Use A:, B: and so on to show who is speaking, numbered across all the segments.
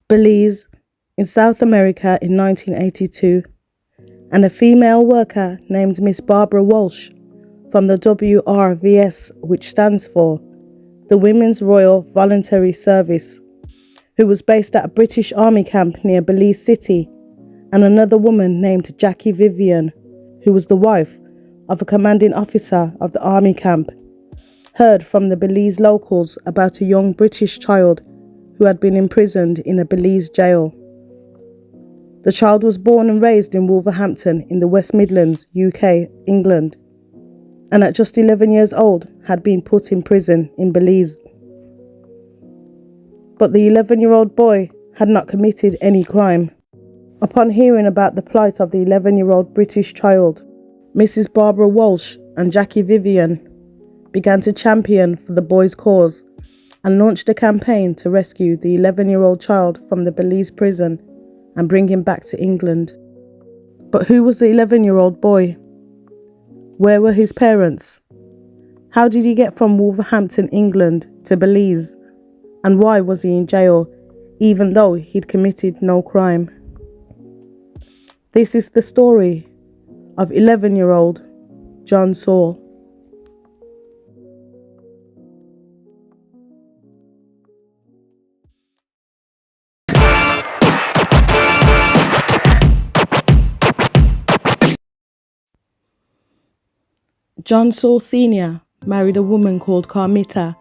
A: Belize, in South America in 1982, and a female worker named Miss Barbara Walsh from the WRVS, which stands for the Women's Royal Voluntary Service, who was based at a British Army camp near Belize City, and another woman named Jackie Vivian, who was the wife of a commanding officer of the army camp, heard from the Belize locals about a young British child who had been imprisoned in a Belize jail. The child was born and raised in Wolverhampton in the West Midlands, UK, England, and at just 11 years old had been put in prison in Belize. But the 11-year-old boy had not committed any crime. Upon hearing about the plight of the 11-year-old British child, Mrs. Barbara Walsh and Jackie Vivian began to champion for the boy's cause and launched a campaign to rescue the 11-year-old child from the Belize prison and bring him back to England. But who was the 11-year-old boy? Where were his parents? How did he get from Wolverhampton, England to Belize? And why was he in jail, even though he'd committed no crime? This is the story of 11-year-old John Saul. John Saul Sr. married a woman called Carmita,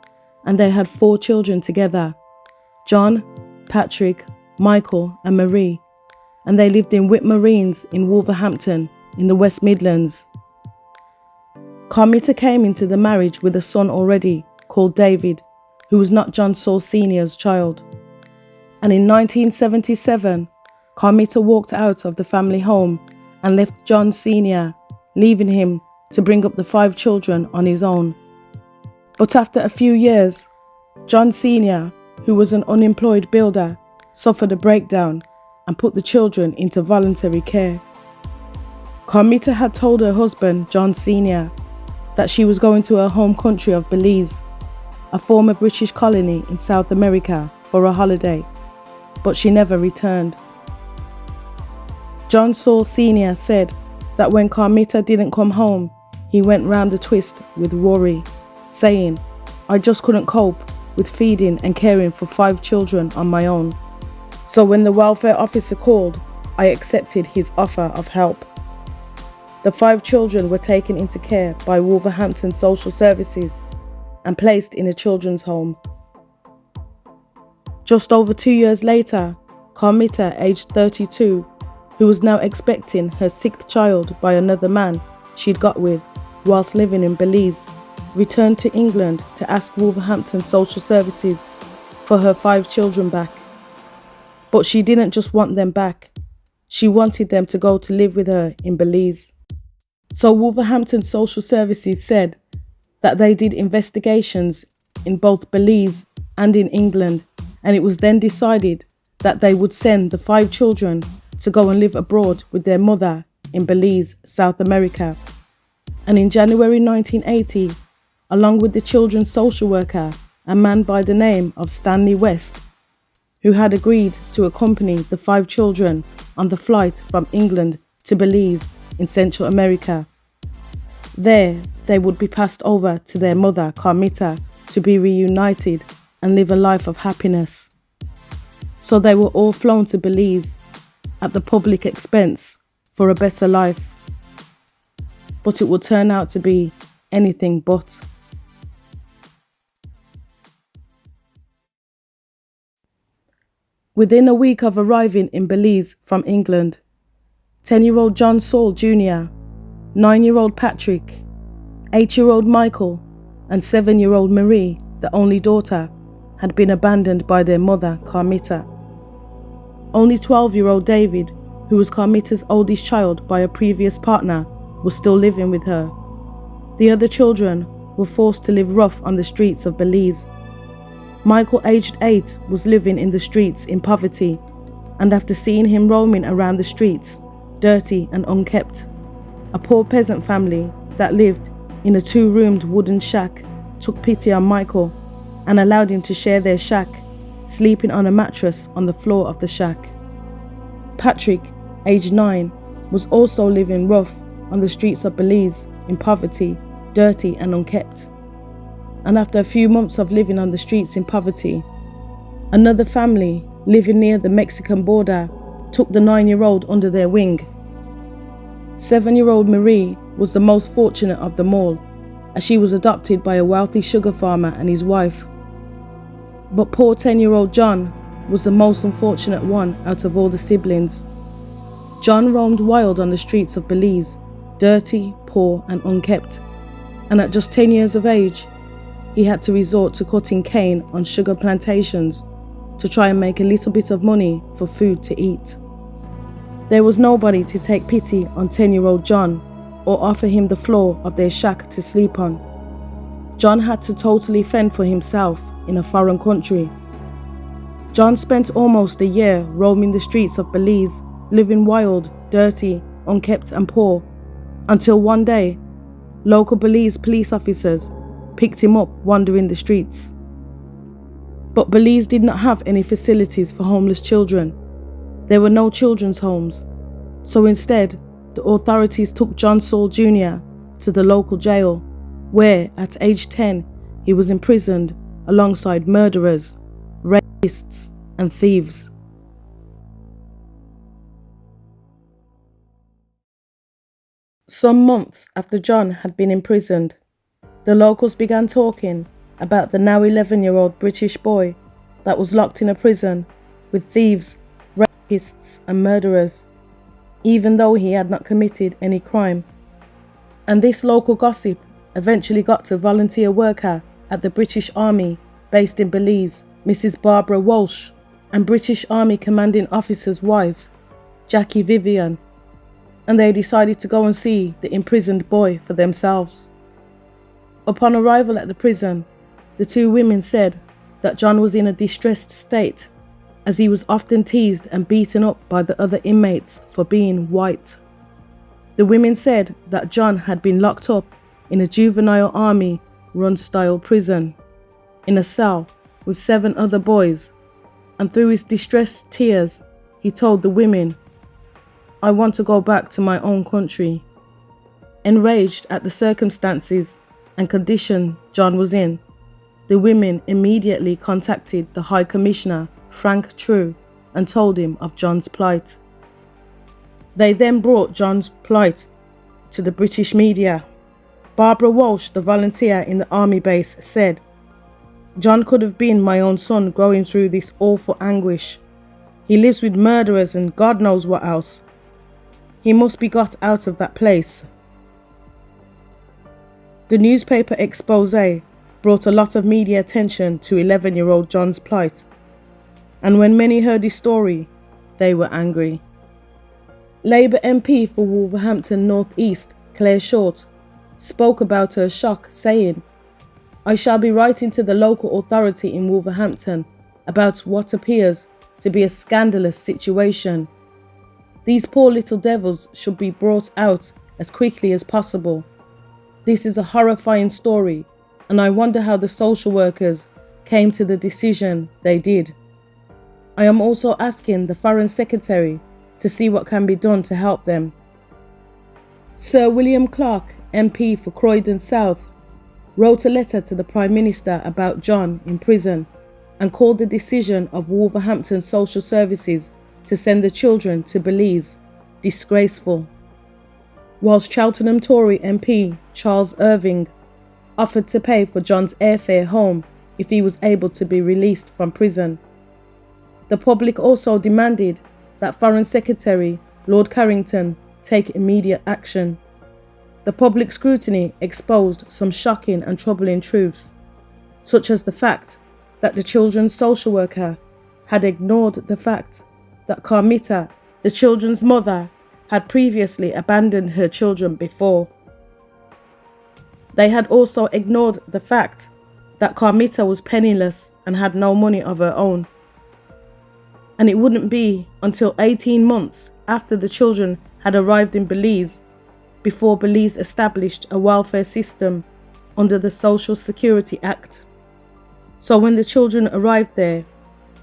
A: and they had 4 children together: John, Patrick, Michael and Marie, and they lived in Whitmarines in Wolverhampton in the West Midlands. Carmita came into the marriage with a son already called David, who was not John Saul Sr.'s child. And in 1977, Carmita walked out of the family home and left John Sr., leaving him to bring up the 5 children on his own. But after a few years, John Sr., who was an unemployed builder, suffered a breakdown and put the children into voluntary care. Carmita had told her husband, John Sr., that she was going to her home country of Belize, a former British colony in South America, for a holiday, but she never returned. John Saul Sr. said that when Carmita didn't come home, he went round the twist with worry, saying, "I just couldn't cope with feeding and caring for 5 children on my own. So when the welfare officer called, I accepted his offer of help." The 5 children were taken into care by Wolverhampton Social Services and placed in a children's home. Just over 2 years later, Carmita, aged 32, who was now expecting her 6th child by another man she'd got with whilst living in Belize, returned to England to ask Wolverhampton Social Services for her 5 children back. But she didn't just want them back, she wanted them to go to live with her in Belize. So Wolverhampton Social Services said that they did investigations in both Belize and in England, and it was then decided that they would send the 5 children to go and live abroad with their mother in Belize, South America. And in January 1980, along with the children's social worker, a man by the name of Stanley West, who had agreed to accompany the 5 children on the flight from England to Belize in Central America. There, they would be passed over to their mother, Carmita, to be reunited and live a life of happiness. So they were all flown to Belize at the public expense for a better life. But it would turn out to be anything but. Within a week of arriving in Belize from England, 10-year-old John Saul Jr., 9-year-old Patrick, 8-year-old Michael, and 7-year-old Marie, the only daughter, had been abandoned by their mother, Carmita. Only 12-year-old David, who was Carmita's oldest child by a previous partner, was still living with her. The other children were forced to live rough on the streets of Belize. Michael, aged 8, was living in the streets in poverty, and after seeing him roaming around the streets, dirty and unkempt, a poor peasant family that lived in a 2-roomed wooden shack took pity on Michael and allowed him to share their shack sleeping on a mattress on the floor of the shack. Patrick, aged 9, was also living rough on the streets of Belize in poverty, dirty and unkept. And after a few months of living on the streets in poverty, another family living near the Mexican border took the 9-year-old under their wing. 7-year-old Marie was the most fortunate of them all, as she was adopted by a wealthy sugar farmer and his wife. But poor 10-year-old John was the most unfortunate one out of all the siblings. John roamed wild on the streets of Belize, dirty, poor and unkept, and at just 10 years of age, he had to resort to cutting cane on sugar plantations to try and make a little bit of money for food to eat. There was nobody to take pity on 10-year-old John or offer him the floor of their shack to sleep on. John had to totally fend for himself in a foreign country. John spent almost a year roaming the streets of Belize, living wild, dirty, unkept and poor, until one day, local Belize police officers picked him up wandering the streets. But Belize did not have any facilities for homeless children. There were no children's homes, so instead, the authorities took John Saul Jr. to the local jail, where, at age 10, he was imprisoned alongside murderers, rapists, and thieves. Some months after John had been imprisoned, the locals began talking about the now 11-year-old British boy that was locked in a prison with thieves, rapists, and murderers, even though he had not committed any crime. And this local gossip eventually got to volunteer worker at the British Army based in Belize, Mrs. Barbara Walsh, and British Army commanding officer's wife, Jackie Vivian, and they decided to go and see the imprisoned boy for themselves. Upon arrival at the prison, the two women said that John was in a distressed state, as he was often teased and beaten up by the other inmates for being white. The women said that John had been locked up in a juvenile army-run style prison, in a cell with 7 other boys, and through his distressed tears, he told the women, "I want to go back to my own country." Enraged at the circumstances and condition John was in, the women immediately contacted the High Commissioner, Frank True, and told him of John's plight. They then brought John's plight to the British media. Barbara Walsh, the volunteer in the army base, said, "John could have been my own son going through this awful anguish. He lives with murderers and God knows what else. He must be got out of that place." The newspaper expose brought a lot of media attention to 11-year-old John's plight, and when many heard his story, they were angry. Labour MP for Wolverhampton North East, Claire Short, spoke about her shock, saying, "I shall be writing to the local authority in Wolverhampton about what appears to be a scandalous situation. These poor little devils should be brought out as quickly as possible. This is a horrifying story, and I wonder how the social workers came to the decision they did. I am also asking the Foreign Secretary to see what can be done to help them." Sir William Clark, MP for Croydon South, wrote a letter to the Prime Minister about John in prison and called the decision of Wolverhampton Social Services to send the children to Belize disgraceful. Whilst Cheltenham Tory MP Charles Irving offered to pay for John's airfare home if he was able to be released from prison. The public also demanded that Foreign Secretary Lord Carrington take immediate action. The public scrutiny exposed some shocking and troubling truths, such as the fact that the children's social worker had ignored the fact that Carmita, the children's mother, had previously abandoned her children before. They had also ignored the fact that Carmita was penniless and had no money of her own. And it wouldn't be until 18 months after the children had arrived in Belize before Belize established a welfare system under the Social Security Act. So when the children arrived there,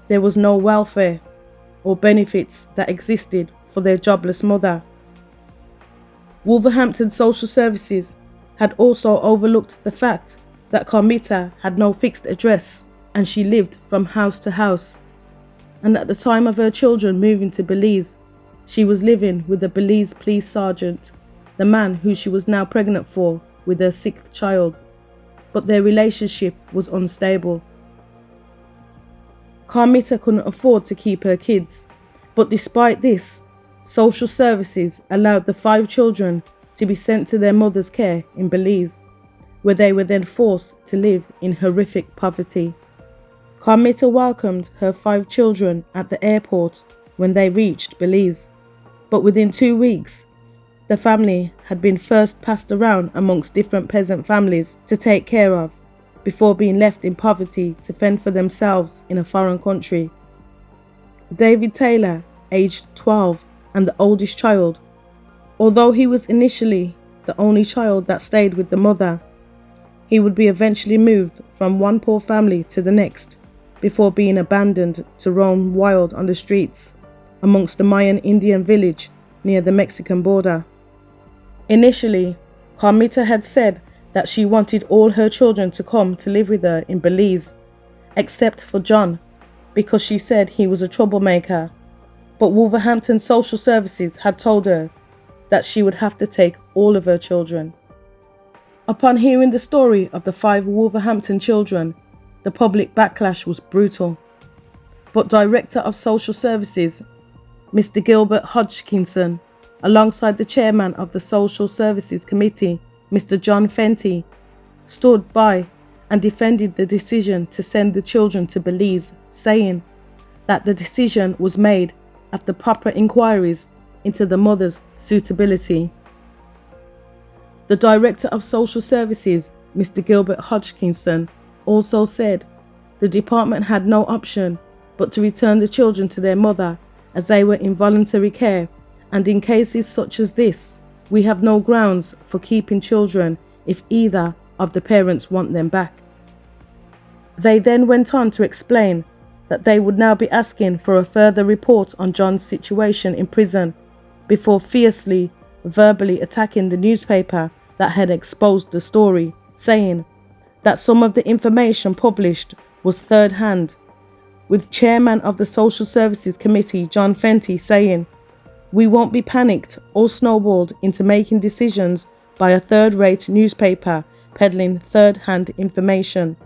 A: there was no welfare or benefits that existed for their jobless mother. Wolverhampton Social Services had also overlooked the fact that Carmita had no fixed address and she lived from house to house. And at the time of her children moving to Belize, she was living with a Belize police sergeant, the man who she was now pregnant for with her 6th child, but their relationship was unstable. Carmita couldn't afford to keep her kids, but despite this, social services allowed the 5 children to be sent to their mother's care in Belize, where they were then forced to live in horrific poverty. Carmita welcomed her 5 children at the airport when they reached Belize, but within 2 weeks, the family had been first passed around amongst different peasant families to take care of, before being left in poverty to fend for themselves in a foreign country. David Taylor, aged 12 and the oldest child, although he was initially the only child that stayed with the mother, he would be eventually moved from one poor family to the next, before being abandoned to roam wild on the streets amongst the Mayan Indian village near the Mexican border. Initially, Carmita had said that she wanted all her children to come to live with her in Belize, except for John, because she said he was a troublemaker. But Wolverhampton Social Services had told her that she would have to take all of her children. Upon hearing the story of the 5 Wolverhampton children, the public backlash was brutal. But Director of Social Services, Mr. Gilbert Hodgkinson, alongside the chairman of the Social Services Committee, Mr. John Fenty, stood by and defended the decision to send the children to Belize, saying that the decision was made after proper inquiries into the mother's suitability. The Director of Social Services, Mr. Gilbert Hodgkinson, also said the department had no option but to return the children to their mother as they were in voluntary care, and in cases such as this, we have no grounds for keeping children if either of the parents want them back. They then went on to explain that they would now be asking for a further report on John's situation in prison, before fiercely, verbally attacking the newspaper that had exposed the story, saying that some of the information published was third-hand, with Chairman of the Social Services Committee, John Fenty, saying, "We won't be panicked or snowballed into making decisions by a third-rate newspaper peddling third-hand information."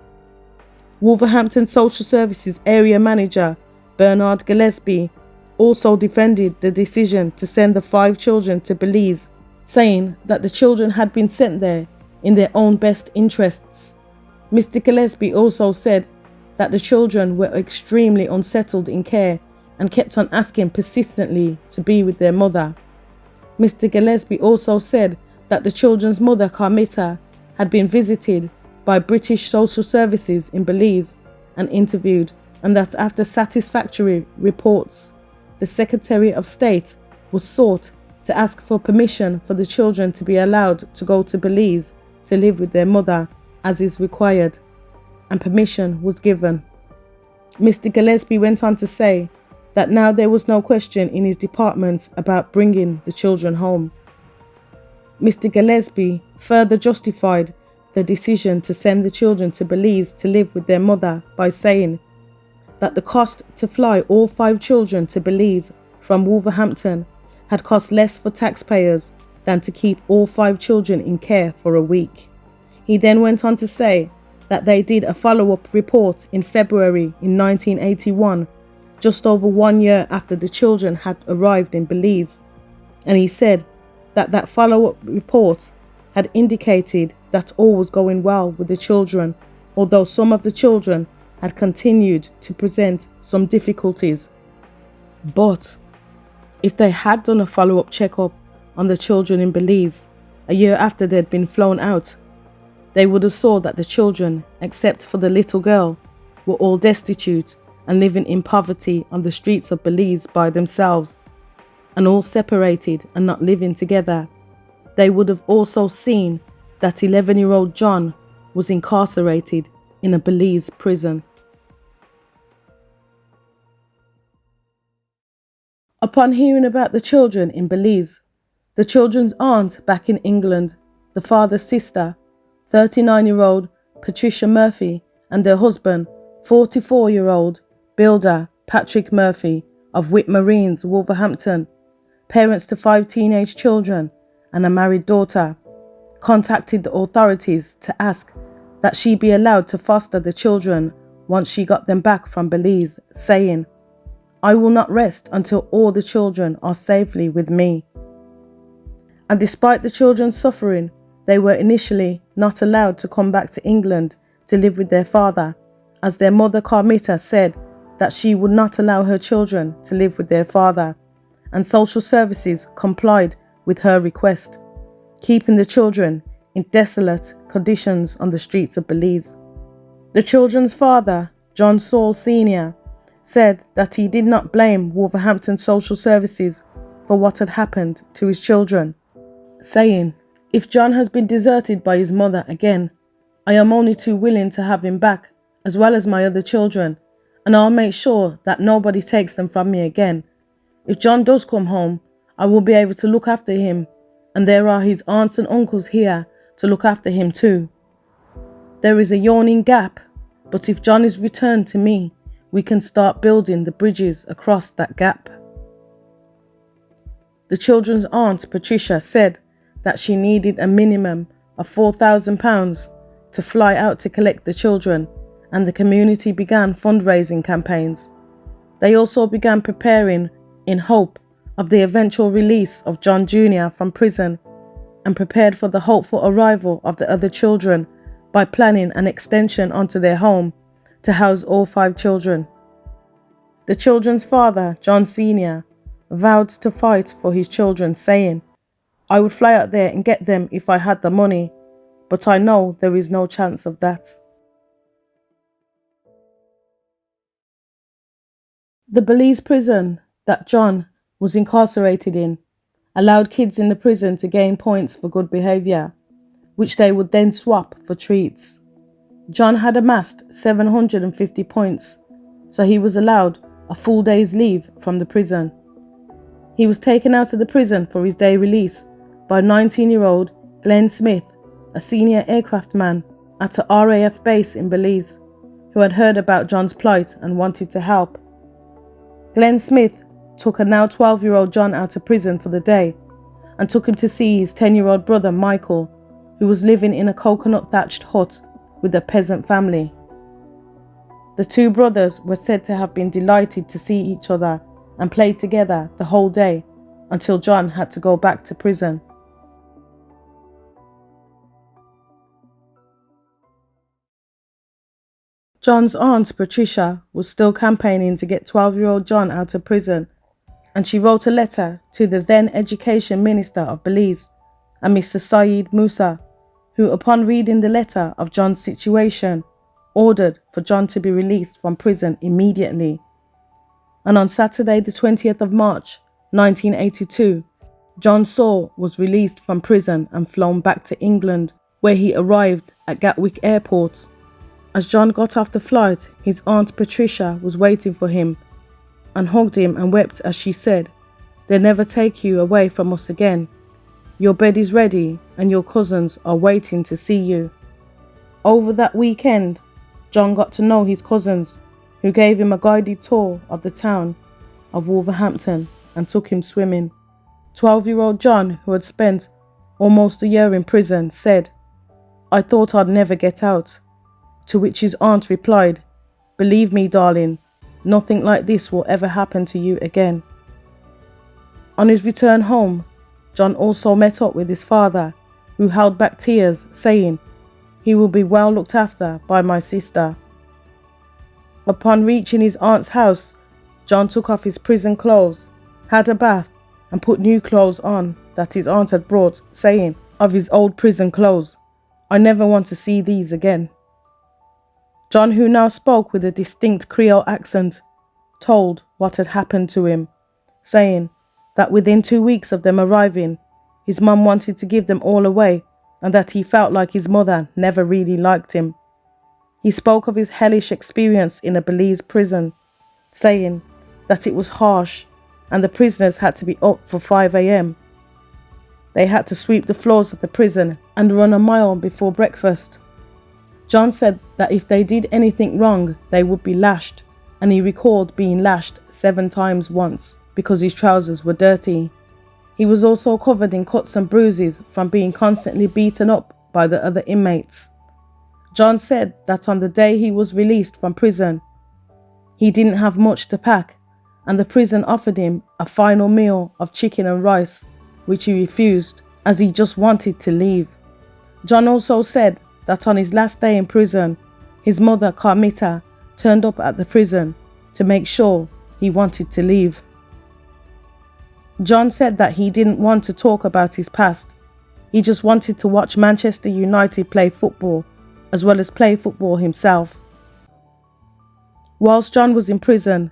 A: Wolverhampton Social Services Area Manager Bernard Gillespie also defended the decision to send the 5 children to Belize, saying that the children had been sent there in their own best interests. Mr. Gillespie also said that the children were extremely unsettled in care and kept on asking persistently to be with their mother. Mr. Gillespie also said that the children's mother, Carmita, had been visited by British Social Services in Belize and interviewed, and that after satisfactory reports, the Secretary of State was sought to ask for permission for the children to be allowed to go to Belize to live with their mother as is required, and permission was given. Mr. Gillespie went on to say that now there was no question in his department about bringing the children home. Mr. Gillespie further justified the decision to send the children to Belize to live with their mother by saying that the cost to fly all 5 children to Belize from Wolverhampton had cost less for taxpayers than to keep all 5 children in care for a week. He then went on to say that they did a follow-up report in February in 1981, just over 1 year after the children had arrived in Belize, and he said that that follow-up report had indicated that all was going well with the children, although some of the children had continued to present some difficulties. But if they had done a follow-up checkup on the children in Belize a year after they'd been flown out, they would have saw that the children, except for the little girl, were all destitute and living in poverty on the streets of Belize by themselves, and all separated and not living together. They would have also seen that 11-year-old John was incarcerated in a Belize prison. Upon hearing about the children in Belize, the children's aunt back in England, the father's sister, 39-year-old Patricia Murphy, and her husband, 44-year-old builder Patrick Murphy of Whit Marines, Wolverhampton, parents to 5 teenage children and a married daughter, contacted the authorities to ask that she be allowed to foster the children once she got them back from Belize, saying, "I will not rest until all the children are safely with me." And despite the children's suffering, they were initially not allowed to come back to England to live with their father, as their mother Carmita said that she would not allow her children to live with their father, and social services complied with her request, keeping the children in desolate conditions on the streets of Belize. The children's father, John Saul Sr., said that he did not blame Wolverhampton social services for what had happened to his children, saying, "If John has been deserted by his mother again, I am only too willing to have him back, as well as my other children, and I'll make sure that nobody takes them from me again. If John does come home, I will be able to look after him, and there are his aunts and uncles here to look after him too. There is a yawning gap, but if John is returned to me, we can start building the bridges across that gap." The children's aunt, Patricia, said that she needed a minimum of £4,000 to fly out to collect the children, and the community began fundraising campaigns. They also began preparing in hope of the eventual release of John Jr. from prison, and prepared for the hopeful arrival of the other children by planning an extension onto their home to house all 5 children. The children's father, John Sr., vowed to fight for his children, saying, "I would fly out there and get them if I had the money, but I know there is no chance of that." The Belize prison that John was incarcerated in allowed kids in the prison to gain points for good behaviour, which they would then swap for treats. John had amassed 750 points, so he was allowed a full day's leave from the prison. He was taken out of the prison for his day release by 19-year-old Glenn Smith, a senior aircraft man at a RAF base in Belize, who had heard about John's plight and wanted to help. Glenn Smith took a now 12-year-old John out of prison for the day and took him to see his 10-year-old brother Michael, who was living in a coconut-thatched hut with a peasant family. The 2 brothers were said to have been delighted to see each other and played together the whole day until John had to go back to prison. John's aunt Patricia was still campaigning to get 12-year-old John out of prison, and she wrote a letter to the then Education Minister of Belize, a Mr. Saeed Musa, who, upon reading the letter of John's situation, ordered for John to be released from prison immediately. And on Saturday the 20th of March, 1982, John Saul was released from prison and flown back to England, where he arrived at Gatwick Airport. As John got off the flight, his aunt Patricia was waiting for him and hugged him and wept as she said, "They'll never take you away from us again. Your bed is ready and your cousins are waiting to see you." Over that weekend, John got to know his cousins, who gave him a guided tour of the town of Wolverhampton and took him swimming. 12-year-old John, who had spent almost a year in prison, said, "I thought I'd never get out," to which his aunt replied, "Believe me, darling, nothing like this will ever happen to you again." On his return home, John also met up with his father, who held back tears, saying, "He will be well looked after by my sister." Upon reaching his aunt's house, John took off his prison clothes, had a bath, and put new clothes on that his aunt had brought, saying of his old prison clothes, "I never want to see these again." John, who now spoke with a distinct Creole accent, told what had happened to him, saying that within 2 weeks of them arriving, his mum wanted to give them all away and that he felt like his mother never really liked him. He spoke of his hellish experience in a Belize prison, saying that it was harsh and the prisoners had to be up for 5 a.m. They had to sweep the floors of the prison and run a mile before breakfast. John said that if they did anything wrong, they would be lashed, and he recalled being lashed 7 times once because his trousers were dirty. He was also covered in cuts and bruises from being constantly beaten up by the other inmates. John said that on the day he was released from prison, he didn't have much to pack, and the prison offered him a final meal of chicken and rice, which he refused as he just wanted to leave. John also said that on his last day in prison, his mother, Carmita, turned up at the prison to make sure he wanted to leave. John said that he didn't want to talk about his past. He just wanted to watch Manchester United play football, as well as play football himself. Whilst John was in prison,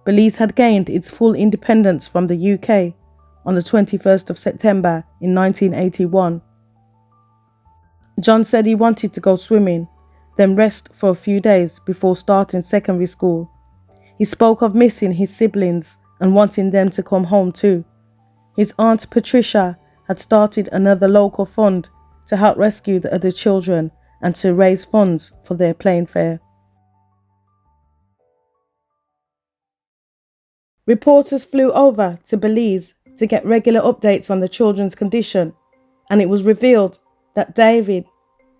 A: Belize had gained its full independence from the UK on the 21st of September in 1981. John said he wanted to go swimming, then rest for a few days before starting secondary school. He spoke of missing his siblings and wanting them to come home too. His aunt Patricia had started another local fund to help rescue the other children and to raise funds for their plane fare. Reporters flew over to Belize to get regular updates on the children's condition, and it was revealed that David,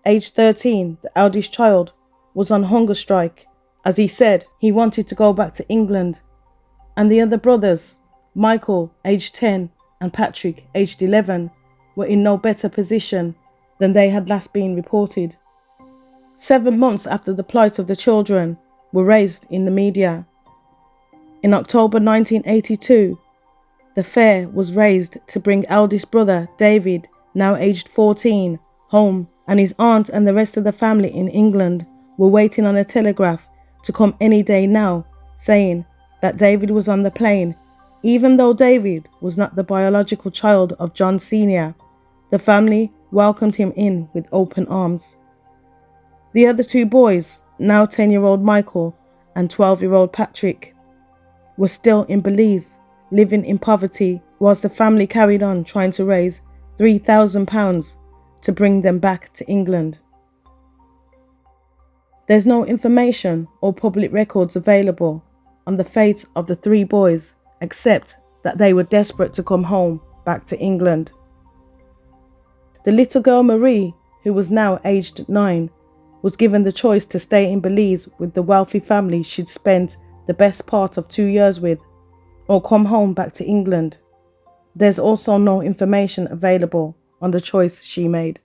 A: aged 13, the eldest child, was on hunger strike, as he said he wanted to go back to England, and the other brothers, Michael, aged 10, and Patrick, aged 11, were in no better position than they had last been reported. 7 months after the plight of the children were raised in the media. In October 1982, the fare was raised to bring eldest brother David, now aged 14, home, and his aunt and the rest of the family in England were waiting on a telegraph to come any day now, saying that David was on the plane. Even though David was not the biological child of John Sr., the family welcomed him in with open arms. The other 2 boys, now 10-year-old Michael and 12-year-old Patrick, were still in Belize, living in poverty, whilst the family carried on trying to raise £3,000 to bring them back to England. There's no information or public records available on the fate of the 3 boys, except that they were desperate to come home back to England. The little girl Marie, who was now aged 9, was given the choice to stay in Belize with the wealthy family she'd spent the best part of 2 years with, or come home back to England. There's also no information available on the choice she made.